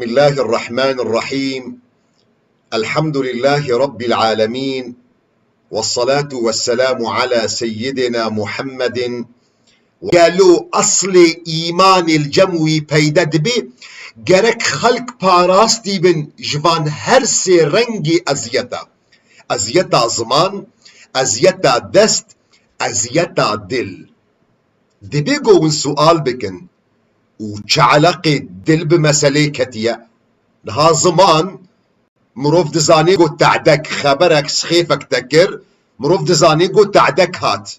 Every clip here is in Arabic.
بسم الله الرحمن الرحيم. الحمد لله رب العالمين، والصلاة والسلام على سيدنا محمد. قالوا أصل إيمان الجموي پیدا دبي گرک خلق پاراستی بن جوان هر سي رنگی ازیتا زمان، ازیتا دست، ازیتا دل. دبي قوون سؤال بكن وچه علاقه دل بمسألة كتية لها زمان مروف دزاني قو تعدك خبرك سخيفك تكر مروف دزاني قو تعدك هات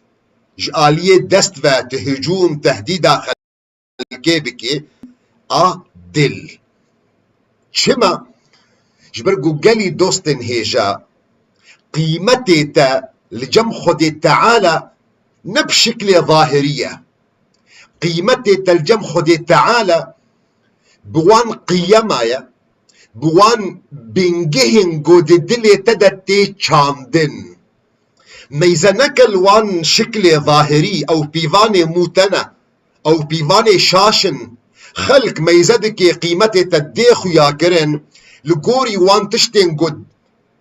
جالية دست و تهجوم تهديد خلقه بكي دل چما جبر قو قلي دوستن هيجا قيمتي تا لجم خد تعالى نبشكل ظاهرية، قيمتي تلجم خدي تعالى بوان قيمايا بوان بنجهن قود دلي تدتي چاندن ميزنك الوان شكل ظاهري او بيفاني موتنا او بيفاني شاشن خلق ميزدك قيمتي تديخو ياكرن لقوري وان تشتين قد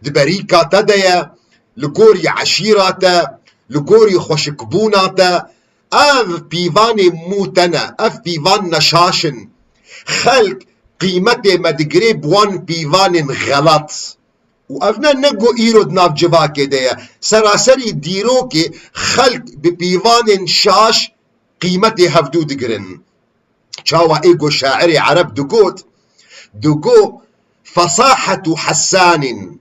دبريكا تديا لقوري عشيراتا لقوري خوشكبوناتا اف بيفاني موتنا اف بيفان نشاشن خلق قيمتي مدقري بوان بيفان غلط وافنا نقو ايرود ناف جواكي ديا سراسري ديروكي خلق ببيفان شاش قيمتي هفدو دقرن شاوا ايقو شاعري عرب دقو فصاحة حسان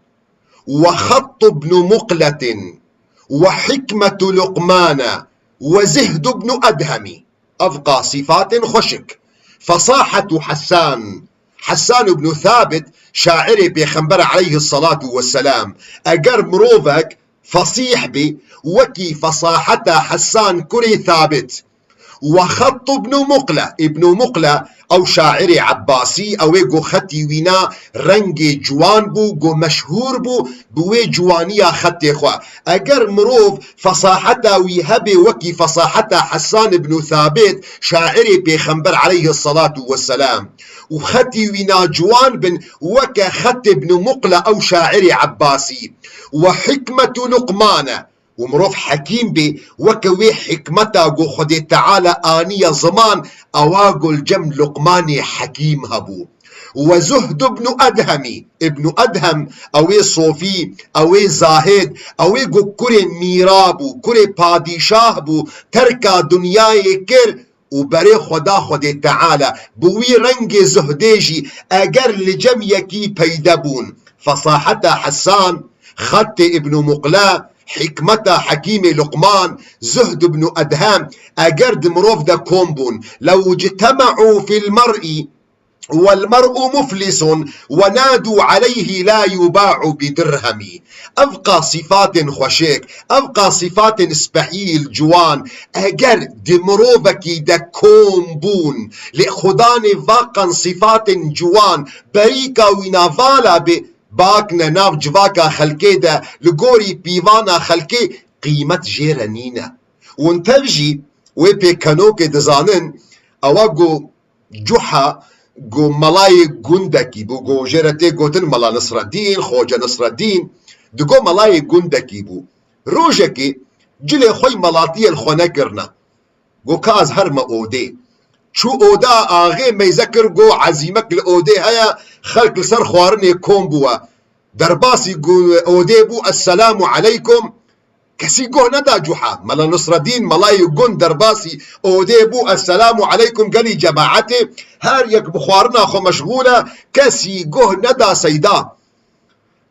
وخط ابن مقلة وحكمة لقمان وزهد ابن أدهم أبقى صفات خشك. فصاحة حسان بن ثابت شاعري بيخنبر عليه الصلاة والسلام أجر مروفك فصيح بي وكي فصاحة حسان كري ثابت. وخط ابن مقلة او شاعري عباسي او يقو خطي وينا رنگي جوان بو قو مشهور بو بوي جوانيا خطي خوا اگر مروف فصاحتا ويهبي وكي فصاحتا حسان بن ثابت شاعري بيخنبر عليه الصلاة والسلام وخطي وينا جوان بن وكا خط ابن مقلة او شاعري عباسي. وحكمة لقمان ومروف حكيم بي وكوي حكمتا قو خدي تعالى آنية زمان اواقو الجم لقماني حكيم هبو. وزهد ابن أدهم اوي صوفي اوي زاهد اوي قو كوري ميرابو كوري پادشاه بو تركا دنياي كر وبري خدي تعالى بوي رنگ زهديجي اگر لجم يكي بيدبون. فصاحتا حسان، خط ابن مقلا، حكمتا حكيم لقمان، زهد بن أدهم أجرد مروف دا كومبون لو اجتمعوا في المرء والمرء مفلس ونادوا عليه لا يباع بدرهم. أبقى صفات خشيك أبقى صفات اسبحيل جوان أجر دمروفكي دا كومبون لخدان واقا صفات جوان بريكا ونافالا باكنا ناف جواكا خلقي دا لقوري بيوانا خلقي قيمة جيرانينا وانتبجي ويبي كانوكي دزانن اواقو جوحا قو ملاي قندكي بو قو جيرتي قوتن ملا نصر الدين خوجة نصر الدين دقو ملاي قندكي بو روجكي جلي خوي ملاطي الخونكرنا قو كاز هرما اودي شو اودا آغي ما يذكر قو عزيمك الاودي هيا خلق لسر خوارني كوم بوا درباسي قو اودي بو السلام عليكم كسي قو ندا جوحا ملا نصر الدين ملاي قن درباسي اودي بو السلام عليكم قالي جماعتي هار يك بخوارنا خو مشغولة كسي قو ندا سيدا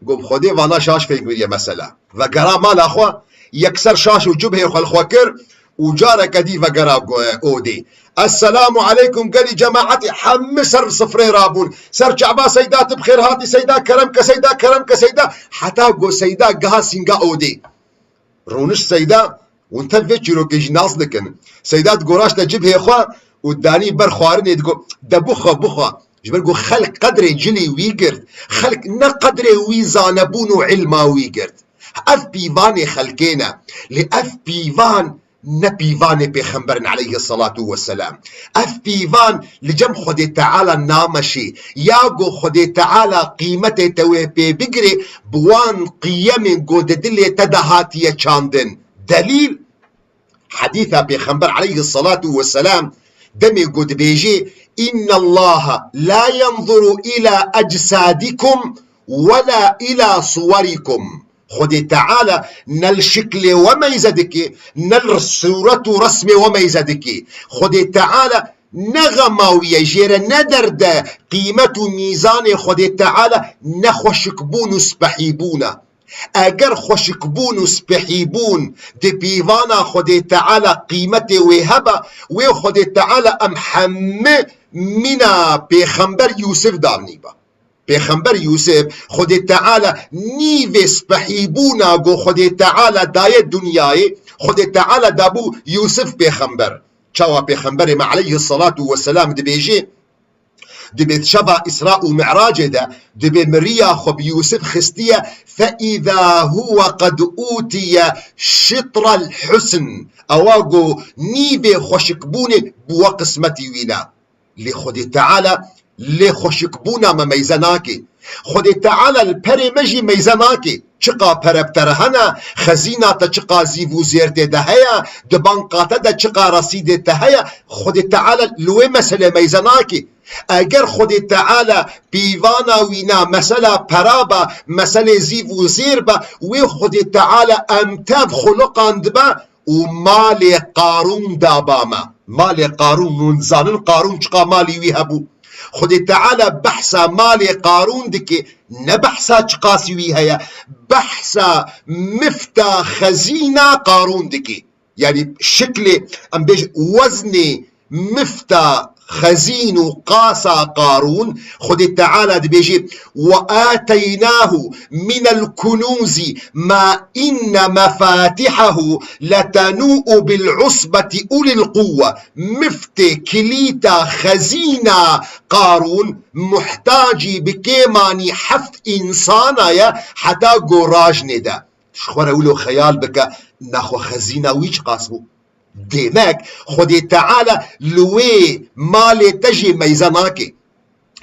قو بخودي وانا شاش فيك بريا مسألة وقرا مالا خوا يكسر شاش وجبه خو الخوكر وجارك دي وقرا اودي السلام عليكم قالي جماعتي حمسر صفري رابون سر جعبا سيدات بخير هاتي سيدا كرم كسيدا حتى قو سيدا قها سنقا اودي رونش سيدا وانت فيتشيرو كيجي ناس لكن سيدات قراش تجيب هي خوا وداني بر خوارني تقول ده بخا جبر قو خلق قدري جلي ويقرد خلق نا قدري ويزانبون علما ويقرد اف بيفاني خلقينا لاف بيفان نبيفان بيخمبرن عليه الصلاة والسلام. اف بيفان لجم خدي تعالى نامشي ياغو خدي تعالى قيمته توي بيبقري بوان قيم قود دلي تدهاتي چاندن. دليل حديث بيخمبر عليه الصلاة والسلام دمي قد بيجي إن الله لا ينظر إلى أجسادكم ولا إلى صوركم. خدي تعالى نل شكل وما يزدك نل صورة رسم وما يزدك. خدي تعالى نغماوية جير ندرد قيمة ميزان. خدي تعالى نخوشكبون سبحيبون. اگر خوشکبون و سپحیبون دی پیوانا خود تعالی قیمت وهبه و خود تعالی ام همه منا پیغمبر یوسف دارنی با. پیغمبر یوسف خود تعالی نیو سپحیبونا گو خود تعالی دای دنیای خود تعالی دابو یوسف پیغمبر. چاوا پیغمبر ما علیه الصلاة والسلام دی بیجی دبي شبا إسراء ومعراج ده دبي مريا خب يوسف خستية فإذا هو قد أوتي شطر الحسن أواغو نيبي خوشكبوني بوا قسمتي وينا لخد تعالى لخوشكبونا ما ميزاناكي. خد تعالى البري مجي ميزاناكي چقا پربترهنا خزينة چقا زيفو زيرته دهيا دبانقاته ده چقا رسيده دهيا. خد تعالى لوي مسألة ميزاناكي. اگر خود تعالی پیوانا وینا مسئله پرابا مسئله زیو و زیر با و خود تعالی امتاب خلقاند با و مال قارون داباما. مال قارون منزانن قارون چقا مالی وی هبو. خود تعالی بحثا مال قارون دکی نبحثا چقاسی وی هیا بحثا مفتا خزینه قارون دکی. يعني شكل ام بيج وزن مفتا خزين قاسى قارون. خد تعالى بيجي وآتيناه من الكنوز ما إن مفاتحه لتنوء بالعصبة أولي القوة. مفت كليتا خزينة قارون محتاجي بكيماني حفت إنسانا حتى قراج ندا. شخور أولو خيال بك ناخو خزينة ويش قاسمو ديمك خدي تعالى لوي مال تجي ميزاناكي.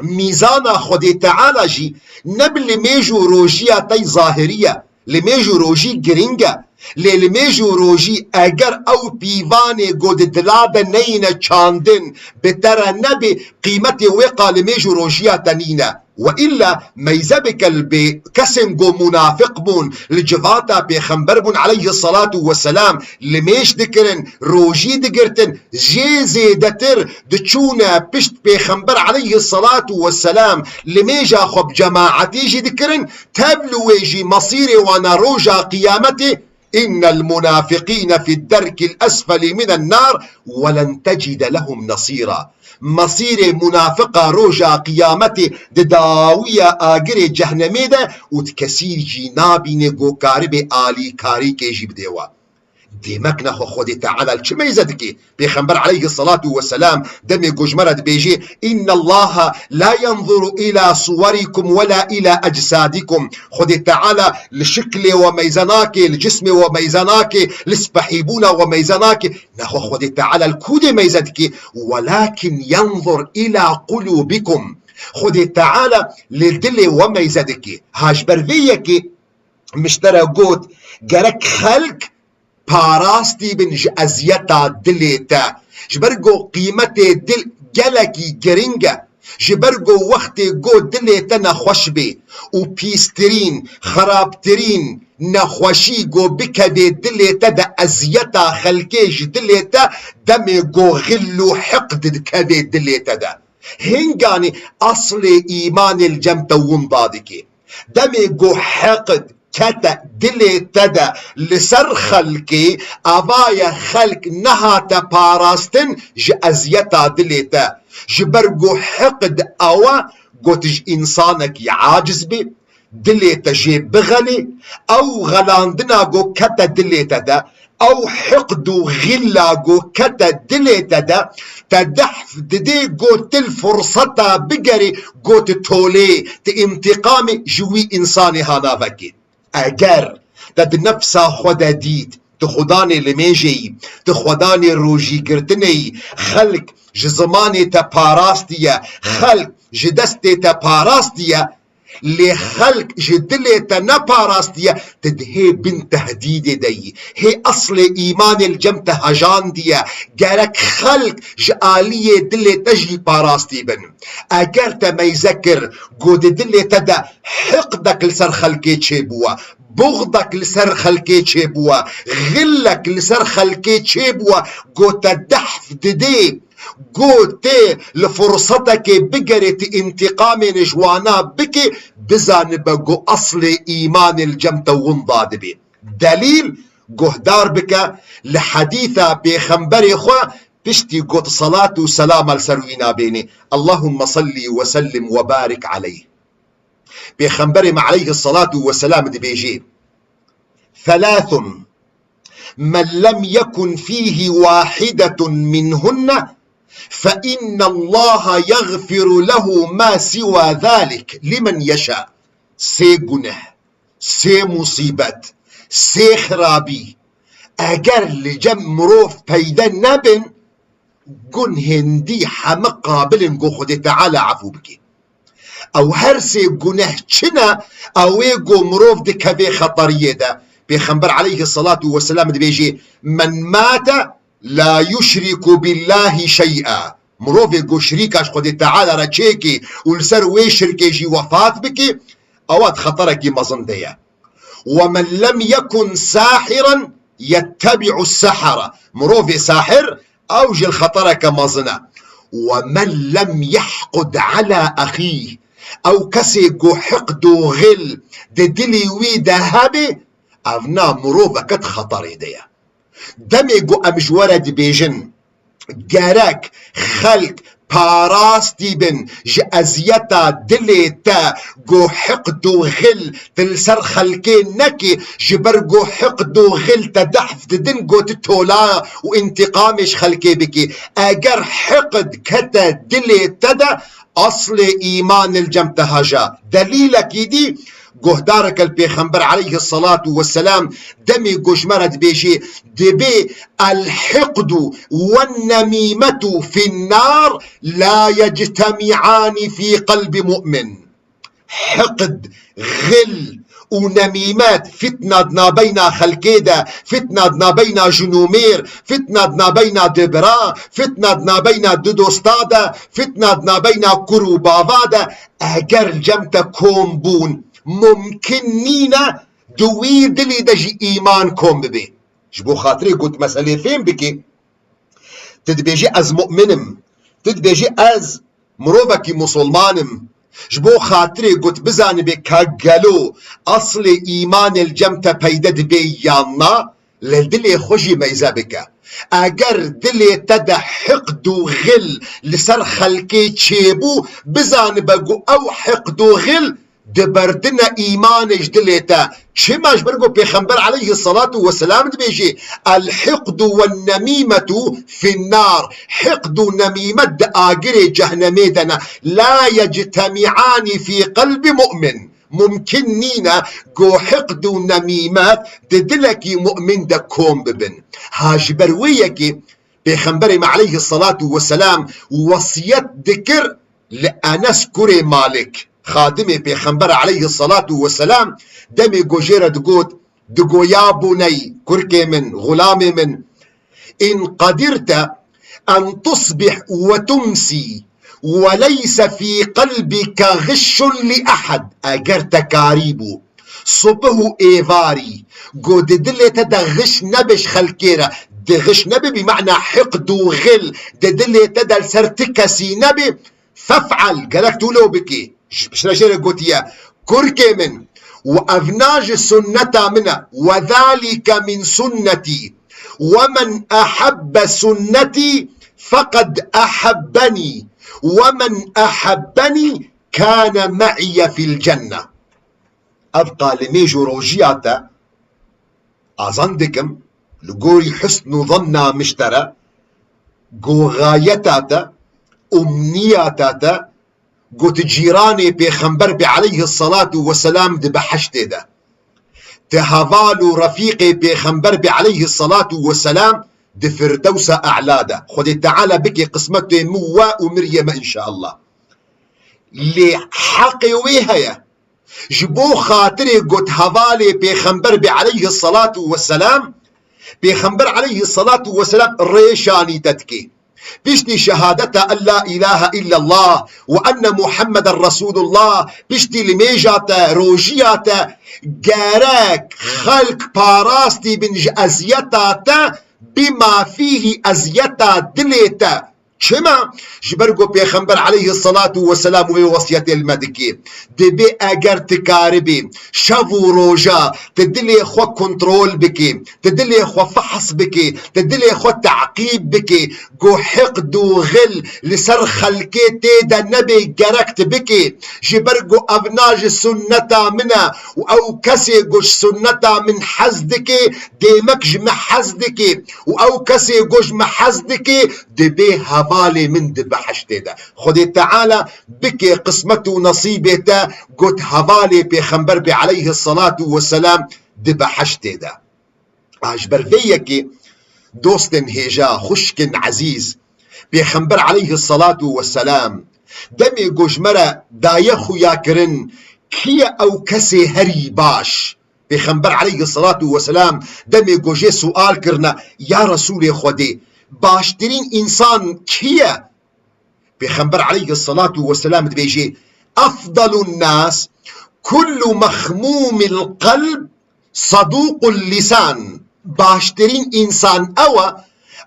ميزانا خدي تعالى جي نبل ميجو روجيا تي ظاهرية لميجو روجي جرينجا لميجو روجي اگر او بيواني قد دلاد نينا چاندن بترى نبي قيمتي وقا لميجو روجيا تنينا. وإلا ميزبك البكسم جو منافق بون الجفاتا بيخمبر بون عليه الصلاة والسلام لميش دكرن روجي دكرتن جيزي دتر دچونا بشت بيخمبر عليه الصلاة والسلام لميجا خب جماعتي جي دكرن تبلو ويجي مصيري وانا روجا قيامتي إن المنافقين في الدرك الأسفل من النار ولن تجد لهم نصيرا. مصير منافقة روجا قيامتي دداوية آقر جهنمي ده وتكسير جنابي نگو كارب آلي كاري كيجي بديوا. ديمك نخو خودي تعالى چه ميزدكي بيخنبر عليه الصلاة والسلام دمي قجمرد بيجي إن الله لا ينظر إلى صوركم ولا إلى أجسادكم. خودي تعالى لشكل وميزاناك الجسم وميزاناك لسبحيبون وميزاناك نخو خودي تعالى الكود ميزدكي ولكن ينظر إلى قلوبكم. خودي تعالى للدل وميزدكي هاش برفيكي مشترى قوت جرك خلق پاراستی بن ازیتا دلیتا جبرگو قیمت دل گلکی گرینگه جبرگو وقت گو دلیتا نخوش بی و پیسترین خرابترین نخوشی گو بکده دلیتا دا ازیتا خلکیش دلیتا دم گو غلو حقد کده دلیتا دا هنگانی اصل ایمان الجمت وندادکی دم گو حقد كتا دلي تدا لسر خلقي أبايا خلق نها تباراستن جأزيتا دلي تا جبرقو حقد أوا قوتج إنسانك يعاجز بي دلي تجي بغلي أو غلاندنا قو كتا دلي تدا أو حقدو غلا قو كتا دلي تدا تدحف ددي قوت الفرصة بقري قوت تولي تانتقامي جوي إنساني هانا بكي. اگر دد نفسا خود دید تخداني لميجي تخداني روجي قرتني خلق جزماني تباراستيا خلق جدستي تباراستيا لخلق جدلي تنباراستيا تدهي بنت تهديد دي هي أصل إيمان الجمت هجان ديا قالك خلق جالية دلي تجي باراستي بن أقرت ما يذكر قود دلي تدا حقدك لسر خلقي تشيبوا بغضك لسر خلقي تشيبوا غلك لسر خلقي تشيبوا قود تدحف ددي قوتي لفرصتك بقرت انتقام نجوانا بك بزانبقو أصل إيمان الجمت ونضاد بي دليل قهدار بك لحديثة بخنبري خوا بشتي قوت صلاة وسلام السروينا بيني اللهم صل وسلم وبارك عليه بخنبري مع عليه الصلاة والسلام دي بيجي ثلاث من لم يكن فيه واحدة منهن فإن الله يغفر له ما سوى ذلك لمن يشاء سي گنه سي مصيبت سي خرابي اگر لجم مروف پیدا نبن گن هندي حمق قابل گو خود تعالى عفو بكي او هر سي گنه چنا او ايگو مروف دي كبه خطريه ده بيخنبر عليه الصلاة والسلام دي بيجي من مات لا يشرك بالله شيئا مروفي قو شريكاش قد تعالى رچيكي ولسر وي شركي جي وفات بكي اواد خطركي مظندية ومن لم يكن ساحرا يتبع السحرة مروفي ساحر اوجي الخطرك مظنة ومن لم يحقد على اخيه او كسي قو حقد وغل دلي وي دهبي افنا مروفا كت خطري ديا دمي قو امجورد بيجن جارك خلق باراستي بن جأزيتا دليتا جو حقد وغل تلسر خلقين نكي جبر جو حقد وغل تدحف دن جو تتولا وانتقامش خلقي بكي اگر حقد كتا دليتا دا اصل ايمان الجمت هجا دليلك دي قهدارك البيخنبر عليه الصلاة والسلام دمي قشمرد بيشي دبي الحقد والنميمة في النار لا يجتمعان في قلب مؤمن حقد غل ونميمات فتنة دنا بين خلقيدة فتنة دنا بين جنومير فتنة دنا بين دبرا فتنة دنا بين دودوستادة فتنة دنا بين كروبافادة اگر جمت كومبون ممكن نينا دوير دلي دجي ايمان كوم ببي جبو خاطري قلت مسألة فين بكي تدبيجي از مؤمنم تدبيجي از مروفكي مسلمانم جبو خاطري قلت بزاني بكاقلو اصل ايمان الجمتة بيدد بي يانا للدلي خوشي ميزا بكا اگر دلي تدا حقد وغل لسر خلقي تشيبو بزاني بقو او حقد وغل دبردنا ايمانش دليتا شماش برقو بيخنبر عليه الصلاة والسلام دبيجي الحقد والنميمة في النار حقد ونميمة دآقري جهنميدنا لا يجتمعان في قلب مؤمن ممكن نينا قو حقد ونميمات ددلكي مؤمن دا كوم ببن هاج برويكي بيخنبر عليه الصلاة والسلام وصيت ذكر لأنس كري مالك خادمي بيخنبر عليه الصلاة والسلام دمي قجيرة دقوت دقو يا بني كركي من غلامي من إن قدرت أن تصبح وتمسي وليس في قلبك غش لأحد أجرت كاريبو صبه إيفاري قد دلت دا غش نبش خلكيرا دا غش نبي بمعنى حقد وغل دا دلت دا سرتكسي نبي فافعل قالك تولو بكي مش رجال قوتيا كركي من وأفناج السنة منا وذلك من سنتي ومن أحب سنتي فقد أحبني ومن أحبني كان معي في الجنة أبقى لميجو روجياتا أظندكم لقوري حسن ظنا مشترى قو غايتاتا أمنياتاتا قلت جيراني بيخنبر عليه الصلاة والسلام دي بحشت ده تهافالو رفيقي بيخنبر عليه الصلاة والسلام دي فردوس أعلاده. خدي تعالى بكي قسمته موا ومريم إن شاء الله لحقي ويهيا جبو خاطري قد هفالي بيخنبر عليه الصلاة والسلام. بيخنبر عليه الصلاة والسلام ريشاني تتكي بيشتي شهادة أن لا إله إلا الله وأن محمد رسول الله. بيشتي لميجاتا روجياتا جارك خلق باراستي بنج أزيتاتا بما فيه أزيتا دليتا. چما جبرگو پیغمبر علیه الصلاة والسلام و وصیت المدکی دبی اگر تکاربی شو روجا تدلی خو کنترول بکی تدلی خو فحص بکی تدلی خو تعقیب بکی گو حقد و غل لسر خلکی تیدا نبی گرکت بکی جبرگو ابناج سنتا منا و او کسی گوش سنتا من حزدکی دیمک جمع حزدکی و او کسی گوش محزدکی دبی هفالي من دبحشته ده. خدي تعالى بكي قسمته نصيبته قد هفالي بيخنبر عليه الصلاة والسلام دبحشته ده. اجبر فيكي دوستن هيجا خشكن عزيز بيخنبر عليه الصلاة والسلام دمي قجمرة دايخو ياكرن كي او كسي هري باش بيخنبر عليه الصلاة والسلام دمي قجي سؤال كرنا يا رسول خدي باشترين إنسان كيا بيخنبر عليه الصلاة والسلام بيجي أفضل الناس كل مخموم القلب صدوق اللسان. باشترين إنسان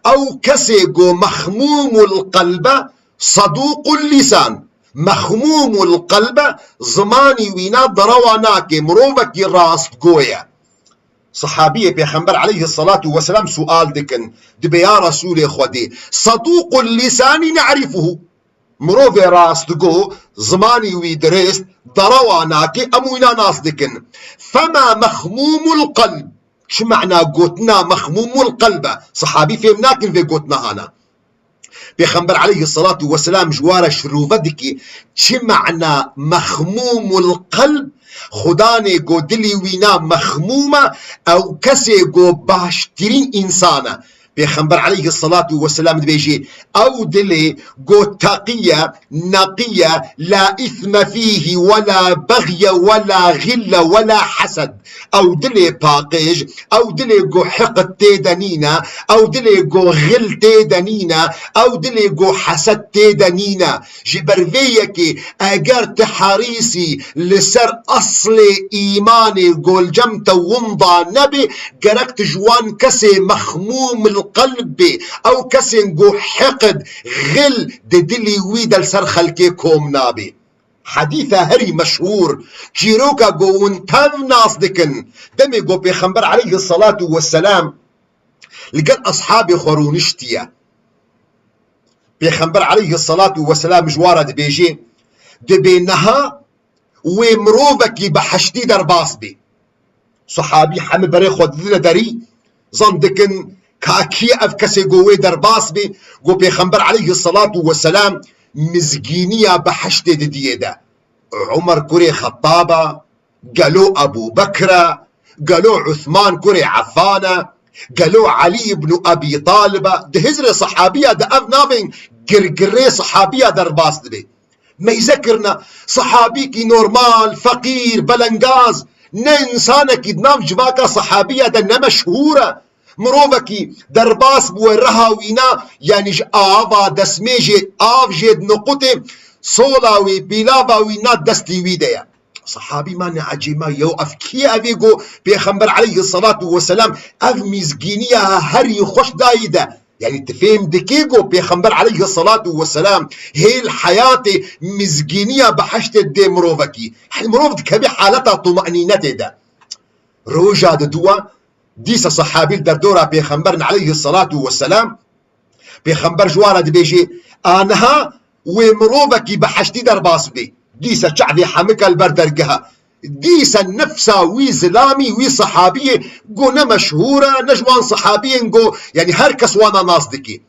أو كسيجو مخموم القلب صدوق اللسان. مخموم القلب زماني وينا درواناك مروبك راست قويا. صحابية بيخنبر عليه الصلاة والسلام سؤال دكن دبي يا رسول خدي صدوق اللسان نعرفه مروفي راس دقو زماني ويدرست درواناكي أمونا ناس دكن فما مخموم القلب. شو معنى قوتنا مخموم القلب؟ صحابي فهمناكن في قوتنا هنا بيخنبر عليه الصلاة والسلام جوار شروفدكي شو معنى مخموم القلب؟ خداني قو دلي وينا مخمومة أو كسي قو باشترين إنسانة. بيخنبر عليه الصلاة والسلام بيجي أو دلي قو تقية نقية لا إثم فيه ولا بغي ولا غل ولا حسد. أو دلي باقيج أو دلي قو حقد تيدانينا أو دلي قو غل تيدانينا أو دلي قو حسد تيدانينا. جبرفيكي أجر تحريسي لسر أصل إيماني قول جمت ومضى نبي قرقت جوان كسي مخموم القلب أو كسي قو حقد غل دلي ويدا لسر خلقكم نابي. حديثة هري مشهور جيروكا قو انتاف ناس دكن دمي قو بيخنبر عليه الصلاة والسلام لقال أصحابي خورونشتيا بيخنبر عليه الصلاة والسلام جوارة بيجي دبينها ومروبكي بحشتي درباس بي. صحابي حمي بري خود ذنا داري ظن دكن كاكي أفكسي قوي درباس بي قو بيخنبر عليه الصلاة والسلام مزجينية بحشتي ديدا. عمر كوري خطابة قالوا أبو بكر قالوا عثمان كوري عفانة قالوا علي بن أبي طالب دهزر صحابية ده أفنامين قرقري صحابية درباس دبي ما يذكرنا صحابيكي نورمال فقير بلنغاز ننسانك دنام جباكا صحابية ده مشهورة مروبكي درباس بورها وينا يعني آفا دسميجي آف جيد نقطة صولاوي بيلافا وينا دستي ويديا. صحابي ما نعجيما يوقف كي أفيقو بيخنبر عليه الصلاة والسلام أف مزقينية هري خوش دايدة. يعني تفهم دكيقو بيخنبر عليه الصلاة والسلام هي الحياة مزقينية بحشت دي مروبكي. مروبك كبي حالتها طمأنينته ده روجا دوا ديسا صحابي الدردورة بيخنبرنا عليه الصلاة والسلام بيخنبر جوارة بيجي آنها ومروبكي بحشتي درباس بي ديسا شعبي حمك البردرقها ديسا نفسها وي زلامي وي صحابية قونا مشهورة نجوان صحابيين قو يعني هركس وانا ناصدكي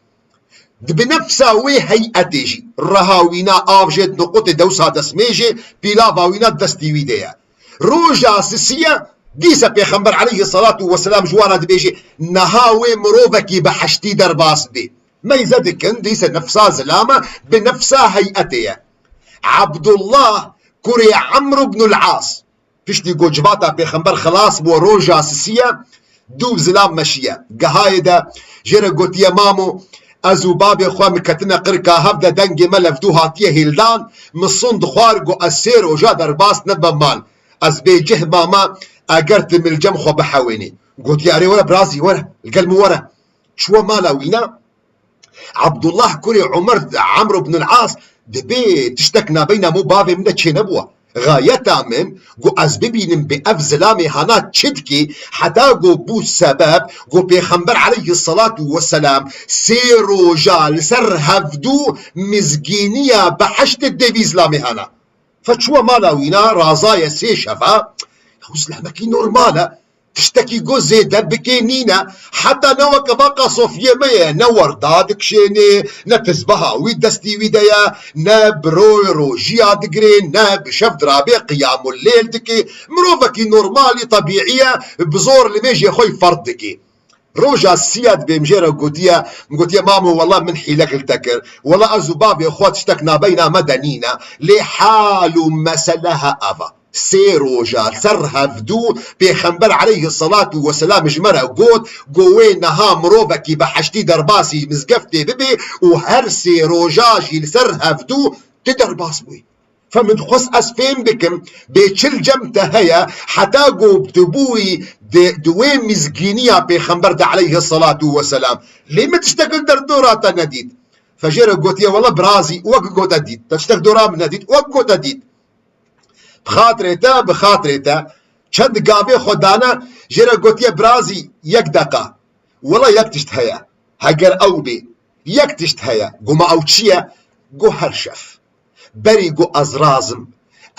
بنفسها وي هيئتيجي رهاوينا آفجد نقطة دوسا دسميجي بلا باوينا دستيوي ديا روجا سسية دیسە پێخەمبەر عەلەیهی سەڵات وەسەلام جوانە دەبێژێ نەهاوێ مرۆڤێکی بە حەشتی دەرباس بێ مەیزە دکن دیسە نەفسا زلامە بە نەفسا هەیئەتەیە. عەبدوڵڵاه کوڕی عەمرو بن العاس پشتی گۆجباتە پێخەمبەر خلاص بۆ ڕۆژا سسیە دوو زلام مەشیە گەهایەدا ژێرە گوتیە مامۆ ئەز و بابێ خوا مکەتنە قرکا هەفدە دەنگێ مە لەفدوو هاتیە هێلدان مسوند خوارگۆ ئەس سێ ڕۆژا دەرباس نەبە مال ئەس بێجه ماما ئەگەر تملجەم خۆ بەحەوێنێ گوتی ئەرێ وەرە برازی وەرە گەلم وەرە چووە مالا وینا عەبدوڵڵاه کوڕی عومەر عەمرو بن العاس دەبێ تشتێک نابەینە مو بابێ من چێ نەبووە غایەتا من گو ئەس ببینم بێ ئەف زلامێ هەنا چتکی حەتا گۆ بوو سەبەب گۆ پێخەمبەر عەلەیهی سەڵات وەسەلام سێ ڕۆژا لەسەر هەفتوو مزگینیە بە حەشتت دەبی زلامێ هەنا فەچووە مالا وینا ڕازایە سێ شەفا ئەو زلامەکی نۆرمالە تشتێکی گۆ زێدە بکێ نینە حتا نەوەکە باقا سۆفیە مەیە نە وەردا دکشێنێ نە تزبەهاوی دەستی ویدەیە نە برۆی ڕۆژیا دگرێ نە بشەف درابێ قیام اللێل دکێ مرۆڤەکی نۆرمالی طەبیعیە بزۆر لەمێژێ خۆی فەرد دکێ ڕۆژا سیات بێمژێرە گوتیە مامۆ وەڵا من حیلەکت دەکرد وەڵا ئەز و بابێ خۆ تشتێک نابەینا مەدەنینە لێ حال و مەسەلەها ئەڤە سێ ڕۆژە سەر هەفتوو پێخەمبەر عەلەیهی سەڵات وەسەلام ژمەرە گوت گۆوێ نەها مرۆڤێکی بە حەشتی دەرباسی مزگەفتێ ببێ و هەر سێ ڕۆژاژی لەسەر هەفتوو تێ دەرباس بووی فمن خۆست ئەس فێم بکەم بێچل جەمتە هەیە حتا گۆبتبووی دوێ مزگینیە پێخەمبەردا عەلەیهی سەڵات وەسەلام لێمە تشتێکت دەردۆڕاتە نەدیت فەژێرە گوتیە وەڵا برازی وەک گۆتە دیت تشتێک دۆڕام نەدیت وەک گۆتە دیت بخاترێتە چەند گابێ خۆدانە ژێرە گوتیە برازی یەک دەقا وەڵا یەک تشت هەیە هەگەر ئەو بێ یەک تشت هەیە گومە ئەو چییە گۆ هەر شەف بەری گۆ ئەز رازم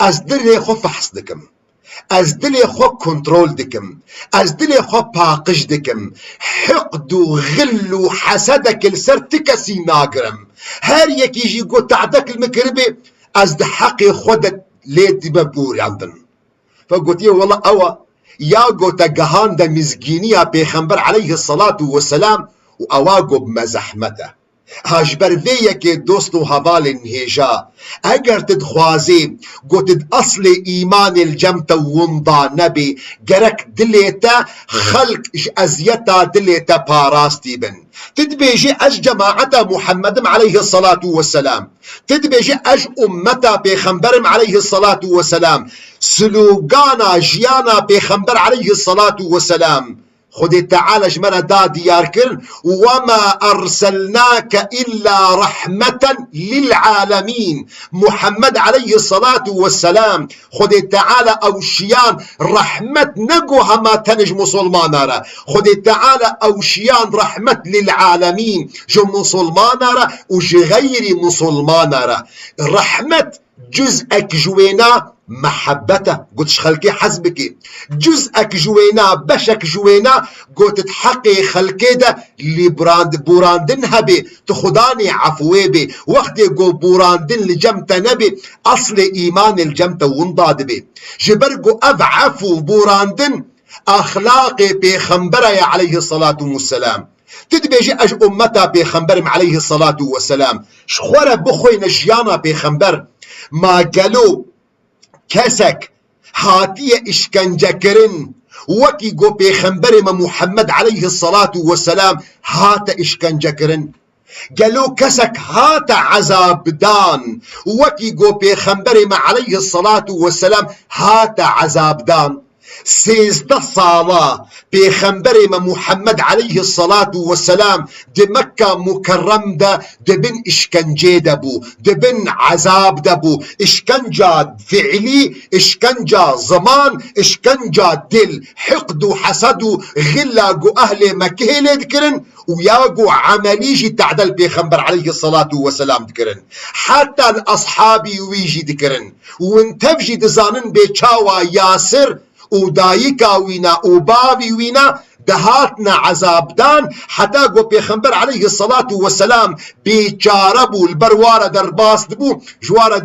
ئەس دلێ خۆ فەحس دکم ئەس دلێ خۆ کۆنترۆل دکم ئەس دلێ خۆ پاقش دکم حقد و غل و حەسەدەکل سەر تکەسی ناگرم هەر یەکیژی گۆ تەعدەکل مکردبێ ئەس دە حەقی خۆدەت لێ دیبە بوریاندن فگوتیە وەڵا ئەوە یا گۆتە گەهاندە مزگینیە پێخەمبەر عەلەیهی سەڵات وەسەلام و ئەوا گۆ بمەزەحمەتە هاژبەرڤەیەکێ دۆست و هەڤاڵێن هێژا ئەگەر تدخوازێ گوتت ئەسڵێ ئیمانێ جەمتە وندا نەبێ گەرەک دلێتە خەڵک ئەزیەتا دلێتە پاراستی بن تدبێژێ ئەش جەماعەتە محەممەدم عەلەیهی سەڵات وەسەلام تدبێژێ ئەش ئوممەتە پێخەمبەرم عەلەیهی سەڵات وەسەلام سلوگانە ژیانە پێخەمبەر عەلەیهی سەڵات وەسەلام خدای تعالى جمرة دا ديار كرن وما أرسلناك إلا رحمة للعالمين محمد عليه الصلاة والسلام خدای تعالى أوشيان رحمة نقو هما تنج مسلمان را خدای تعالى أوشيان رحمة للعالمين جو مسلمان را وج غير مسلمان را رحمة جزءك جوينا محبته قلتش خلقي حزبك جزءك جوينا بشك جوينا قلت حقي خلقي ده اللي بوراندن هبي تخداني عفوي بي وقت يقول بوراندن لجمت نبي أصل إيمان الجمت وانضاد بي جبرقو أضعفو بوراندن أخلاقي بيخنبري عليه الصلاة والسلام تدبيجي أج أمتا بيخنبرم عليه الصلاة والسلام شخورة بخوي نجيانا بيخنبر ما قالوا کەسێک هاتیە ئیشکەنجەکردن وەکی گۆ پێخەمبەرێمە محەممەد عەلەیهی سەڵات وەسەلام هاتە ئیشکەنجەکردن گەلۆ کەسێک هاتە عەزابدان وەکی گۆ پێخەمبەرێمە عەلەیهی سەڵات وەسەلام هاتە عەزابدان 13 ساڵە پێخەمبەرێمە محەممەد عەلەیهی الصەڵات وەسەلام دە مەککە موکەڕەمدا دەبن ئیشکەنجێ دەبوو دەبن عەزاب دەبوو ئیشکەنجا فعلی ئیشکەنجا زەمان ئیشکەنجا دل حقد و حەسەد و غیلا گۆ ئەهلێ مەککە هێلێ دکردن و یا گۆ عەمەلیژی تەعدەل پێخەمبەر عەلەیهی الصەڵات وەسەلام دکردن حتا ئەصحابی ویژی دکردن ونتەڤژی دەزانن بێ چاوە یاسر و دایکا وینا و باوی وینا دهاتنا عذاب دان حتى قو بيخنبر عليه الصلاة والسلام بيچاربو البروارة درباس دبو جوارة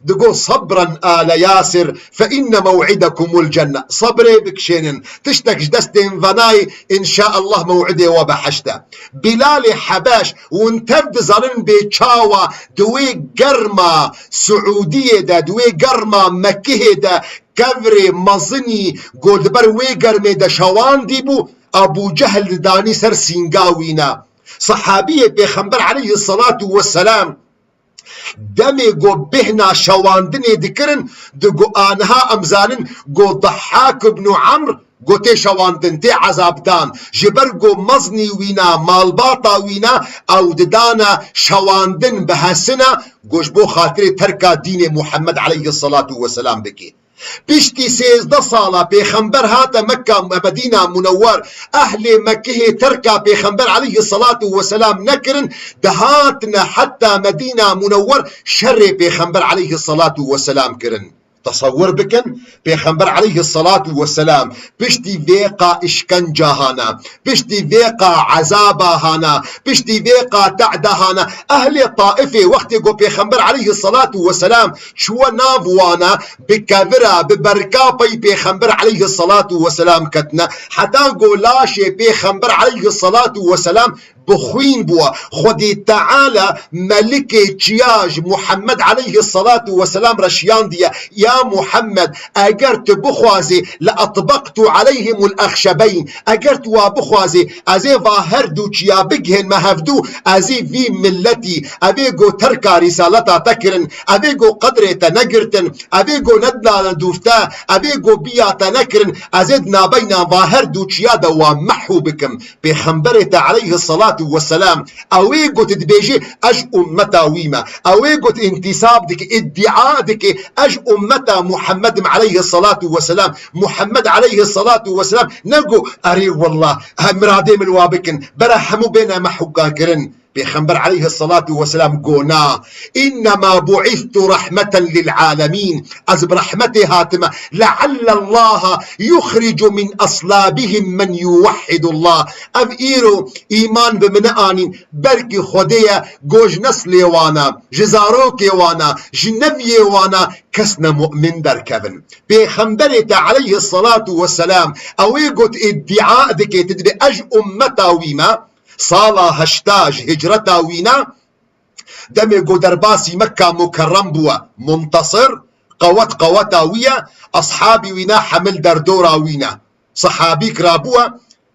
دقو صبرا آل ياسر فإن موعدكم الجنة. صبري بكشينن تشتك جدستين فناي إن شاء الله موعدي وبحشته. بلال حباش وانتبد ظلن بيچاوا دوي قرما سعودية دا دوي قرما مكيه دا كفري مزني قول دبر ويقر ميدا شوان ديبو ابو جهل داني سر سينغاوينا. صحابية بيخنبر عليه الصلاة والسلام دمي قو بهنا شواندني ذكرن دقو آنها أمزانن قو ضحاك بن عمرو قو تي شواندن تي عذاب دان جبر قو مزني وينا مالباطا وينا او ددانا شواندن بهسنا قوش بو خاطري تركا دين محمد عليه الصلاة والسلام بكي. بيشتي 16 صالة بيخنبر هاتا مكة مدينة منور أهل مكة تركا بيخنبر عليه الصلاة والسلام نكرن دهاتنا حتى مدينة منور شر بيخنبر عليه الصلاة والسلام كرن. تصور بكن بيخنبر عليه الصلاة والسلام بشتي فيقا إشكنجا هانا بشتي فيقا عذابا هانا بشتي فيقا تعدا هانا أهل الطائفة وقت يقول بيخنبر عليه الصلاة والسلام شو نافوانا بكافرة ببركابي بيخنبر عليه الصلاة والسلام كتنا حتى نقول لاشي بيخنبر عليه الصلاة والسلام بخوين بوا خدي تعالى ملك تشياج محمد عليه الصلاة والسلام رشيان ديا يا محمد اجرت بخوازي لأطبقت عليهم الأخشبين اجرت وبخوازي ازي ظاهردو تشيا بجهن مهفدو ازي في ملتي ابيقو تركا رسالتا تكرن ابيقو قدرتا نقرتن ابيقو ندلا ندوفتا ابيقو بياتا نكرن ازدنا بين ظاهردو تشيا دوا محو بكم بخنبرت عليه الصلاة والسلام اوي قلت تبيجي اج امتا ويما اوي قلت انتساب دك ادعاء دك اج امتا محمد عليه الصلاة والسلام محمد عليه الصلاة والسلام نقو اري والله مرادي من وابكن برحمو بينا محقا كرن بيخنبر عليه الصلاة والسلام قونا إنما بعثت رحمة للعالمين أزب رحمتي هاتمة لعل الله يخرج من أصلابهم من يوحد الله أفئيرو إيمان بمنآنين بركي خدية قوج نسلي وانا جزاروكي وانا جنبي وانا كسنا مؤمن در كذن بيخنبرت عليه الصلاة والسلام أويقت ادعاء دكي تدري أج أمتا ويما صالة هشتاج هجرتا وينا دمي درباسي مكة مكرم بوا منتصر قوتا ويا أصحابي وينا حمل دردورا وينا صحابي كرابوا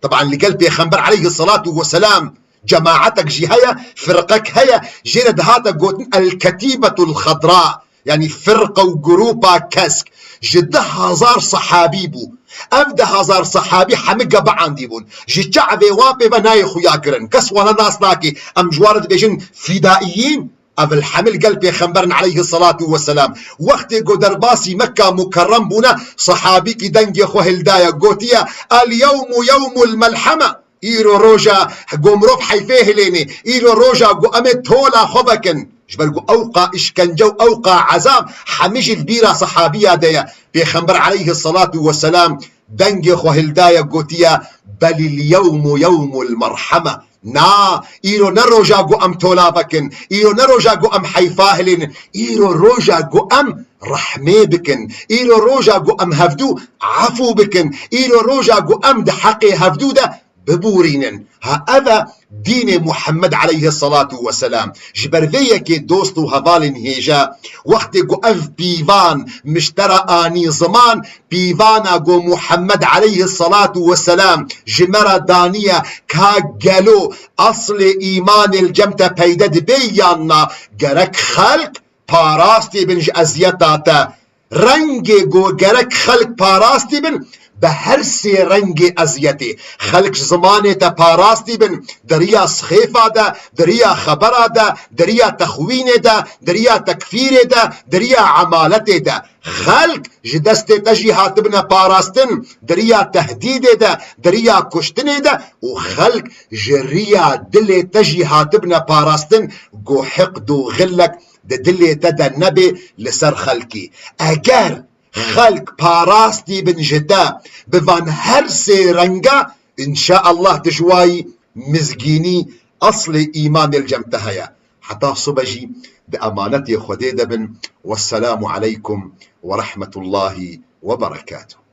طبعا لقلبي خنبر عليه الصلاة والسلام جماعتك جهية فرقك هيا جند هاتا قوتن الكتيبة الخضراء يعني فرقة وجروبا كسك جده 1000 صحابي بو أفده 1000 صحابي حمقة بعندي بون جي شعبي وابي بناي خويا كرن كس وانا ناس ناكي أم جوارد بيجن فدائيين أف الحمل قلبي خنبرن عليه الصلاة والسلام وقت قدر باسي مكة مكرم بونا صحابي كي دنجي خو هلدايا قوتيا اليوم يوم الملحمة إيرو روجا قوم روب حيفيه ليني إيرو روجا قو أمت تولا خبكن جبرقو أوقع إشكنجو أوقع عذاب حميش البيرة صحابية ديا بيخنبر عليه الصلاة والسلام دنجي خو هلدايا قوتيا بل اليوم يوم المرحمة نا إيرو نروجا قو أم تولا بكن إيرو نروجا قو أم حيفاهلين إيرو روجا قو أم رحمي بكن إيرو روجا قو أم هفدو عفو بكن إيرو روجا قو أم دحقي هفدو ده ببورينن هذا دين محمد عليه الصلاة والسلام جبرفيك دوستو هفالن هيجا وقت قف بيفان مشترى آني زمان بيفانا قو محمد عليه الصلاة والسلام جمرة دانية كاقلو أصل إيمان الجمتة بيدد بيانا قرك خلق باراستي بنج أزيتاتا رنگي قو قرك خلق باراستي بن بهر سي رنگ ازيتي خلق زمانه تا پاراستی بن دريا سخيفه ده دريا خبره ده دريا تخوينه ده دريا تكفيره ده دريا عمالته ده خلق جدست تجي هاتبنا پاراستن دريا تهديده ده دريا كشتنه ده وخلق جريا دل تجي هاتبنا پاراستن گو حقد و غلق ده دل تدا نبي لسر خلقي اگر خلق پاراستی بن جدا بوان هر سه رنگا إن شاء الله تشواي مزجيني أصل إيمان الجمتهيا حتى صبجي بأمانتي خديدة بن. والسلام عليكم ورحمة الله وبركاته.